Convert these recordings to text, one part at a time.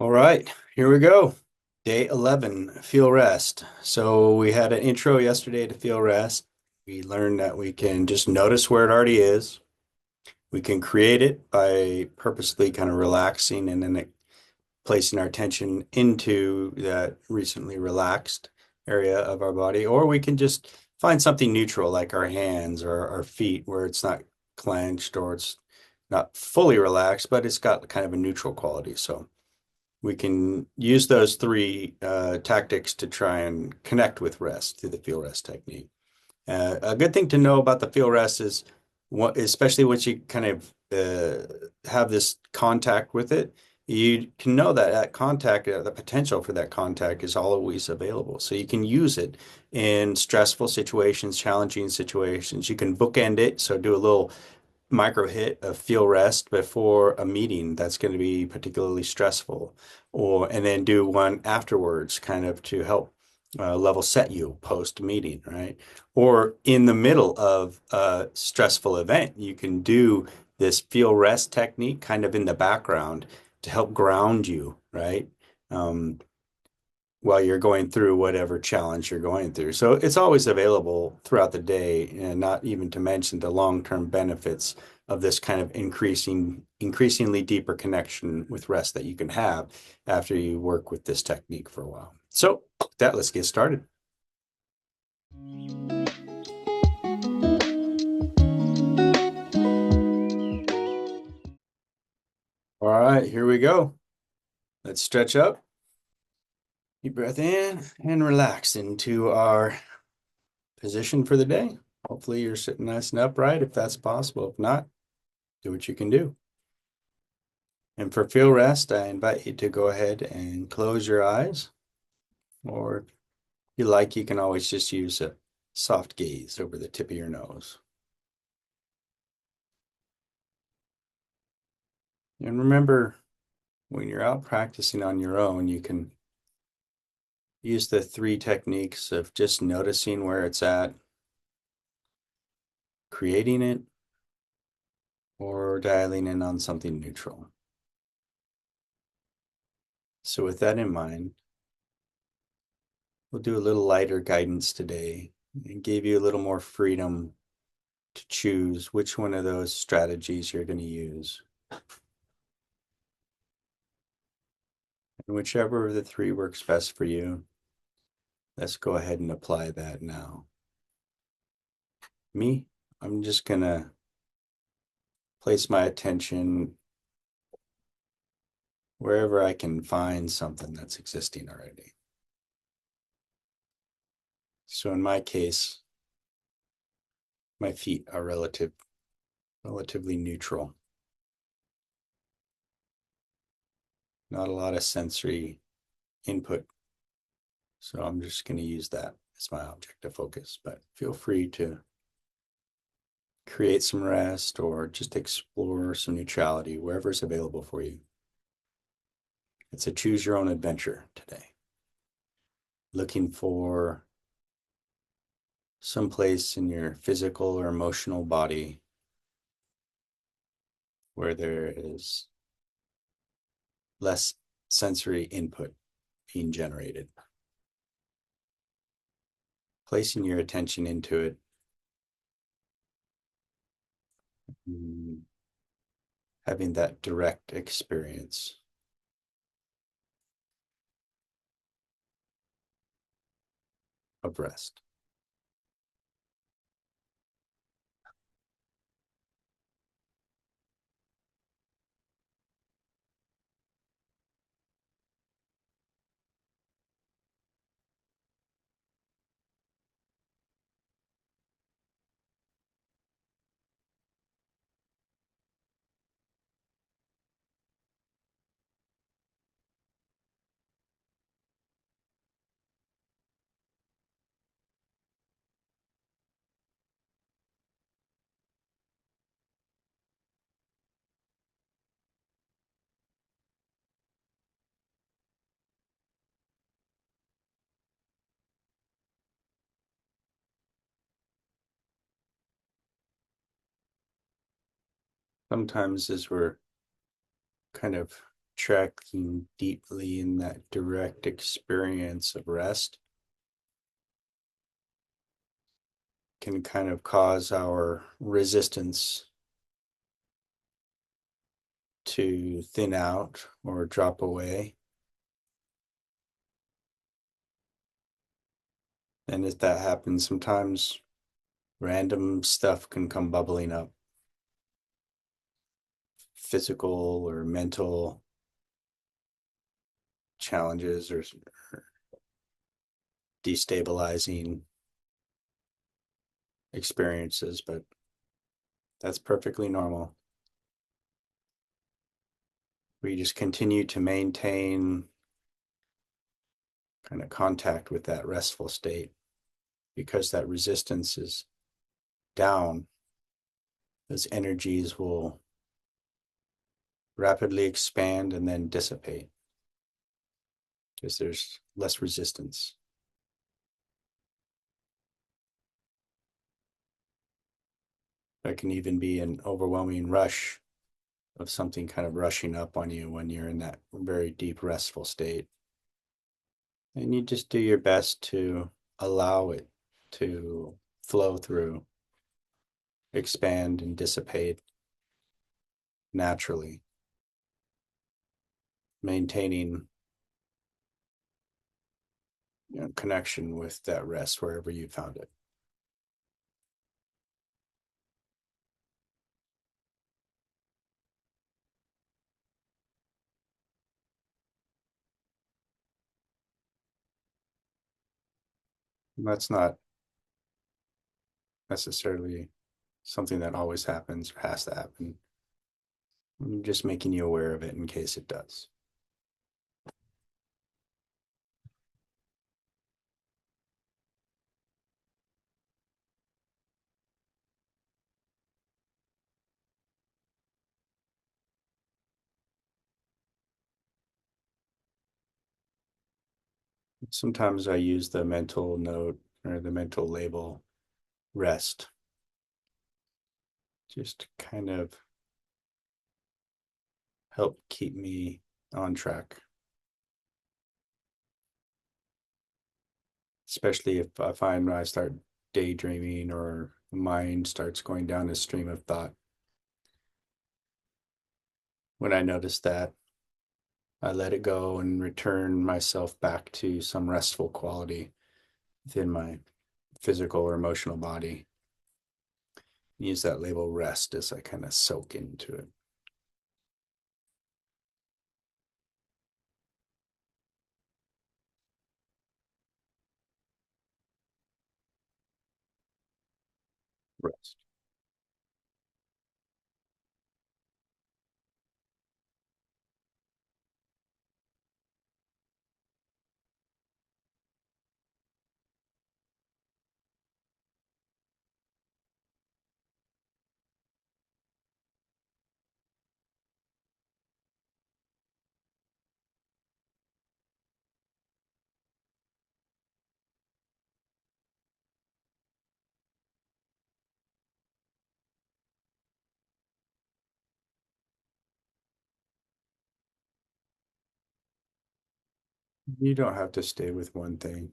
All right, here we go. Day 11, feel rest. So we had an intro yesterday to feel rest. We learned that we can just notice where it already is. We can create it by purposely kind of relaxing and then placing our attention into that recently relaxed area of our body, or we can just find something neutral like our hands or our feet where it's not clenched or it's not fully relaxed, but it's got kind of a neutral quality. So we can use those three tactics to try and connect with rest through the feel rest technique. A good thing to know about the feel rest is what, especially once you kind of have this contact with it, you can know that that contact, the potential for that contact is always available. So you can use it in stressful situations, challenging situations. You can bookend it. So do a little micro hit of feel rest before a meeting that's going to be particularly stressful, or and then do one afterwards, kind of to help level set you post meeting, right? Or in the middle of a stressful event, you can do this feel rest technique kind of in the background to help ground you, right? Um, while you're going through whatever challenge you're going through. So it's always available throughout the day, and not even to mention the long-term benefits of this kind of increasingly deeper connection with rest that you can have after you work with this technique for a while. So with that, let's get started. All right, here we go. Let's stretch up. Deep breath in and relax into our position for the day. Hopefully you're sitting nice and upright if that's possible. If not, do what you can do. And for feel rest, I invite you to go ahead and close your eyes, or if you like, you can always just use a soft gaze over the tip of your nose. And remember, when you're out practicing on your own, you can use the three techniques of just noticing where it's at, creating it, or dialing in on something neutral. So with that in mind, we'll do a little lighter guidance today and give you a little more freedom to choose which one of those strategies you're going to use. And whichever of the three works best for you, let's go ahead and apply that now. Me, I'm just going to place my attention wherever I can find something that's existing already. So in my case, my feet are relatively neutral. Not a lot of sensory input. So I'm just going to use that as my object of focus, but feel free to create some rest or just explore some neutrality wherever it's available for you. It's a choose your own adventure today. Looking for some place in your physical or emotional body where there is less sensory input being generated. Placing your attention into it, having that direct experience of rest. Sometimes as we're kind of tracking deeply in that direct experience of rest can kind of cause our resistance to thin out or drop away. And if that happens, sometimes random stuff can come bubbling up, physical or mental challenges or destabilizing experiences, but that's perfectly normal. We just continue to maintain kind of contact with that restful state because that resistance is down. Those energies will rapidly expand and then dissipate because there's less resistance. There can even be an overwhelming rush of something kind of rushing up on you when you're in that very deep, restful state. And you just do your best to allow it to flow through, expand, and dissipate naturally, maintaining connection with that rest wherever you found it. That's not necessarily something that always happens or has to happen. I'm just making you aware of it in case it does. Sometimes I use the mental note or the mental label rest, just to kind of help keep me on track, especially if I find when I start daydreaming or the mind starts going down a stream of thought. When I notice that, I let it go and return myself back to some restful quality within my physical or emotional body. Use that label rest as I kind of soak into it. Rest. You don't have to stay with one thing.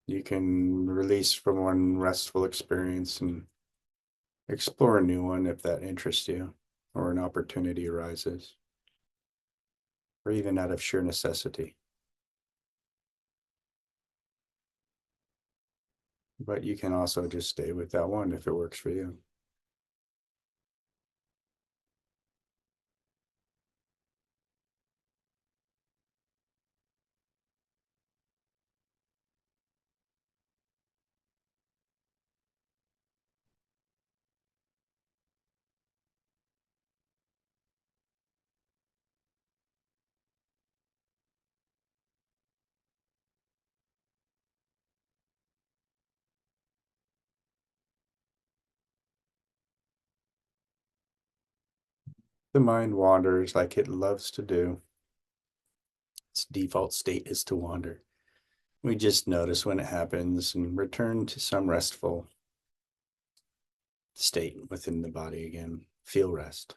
You can release from one restful experience and explore a new one if that interests you or an opportunity arises, or even out of sheer necessity. But you can also just stay with that one if it works for you. The mind wanders like it loves to do. Its default state is to wander. We just notice when it happens and return to some restful state within the body again. Feel rest.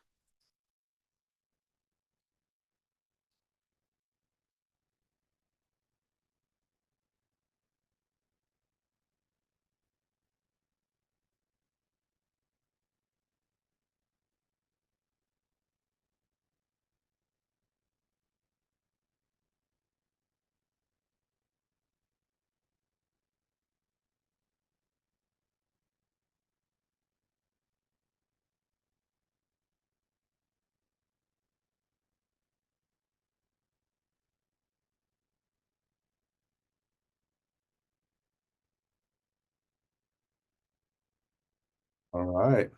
All right.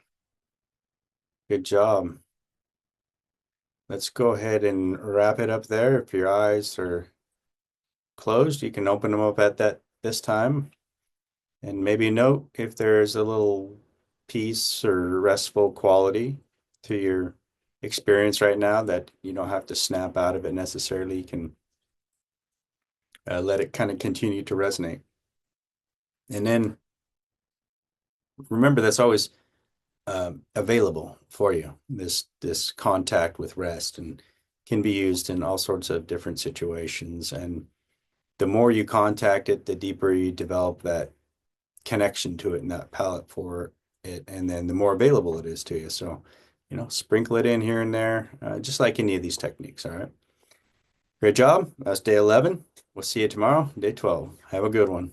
Good job. Let's go ahead and wrap it up there. If your eyes are closed, you can open them up at that this time. And maybe note if there's a little peace or restful quality to your experience right now that you don't have to snap out of it necessarily. You can let it kind of continue to resonate. And then remember that's always available for you, this contact with rest and can be used in all sorts of different situations. And the more you contact it, the deeper you develop that connection to it and that palette for it, and then the more available it is to you. So, sprinkle it in here and there, just like any of these techniques. All right. Great job. That's day 11. We'll see you tomorrow, day 12. Have a good one.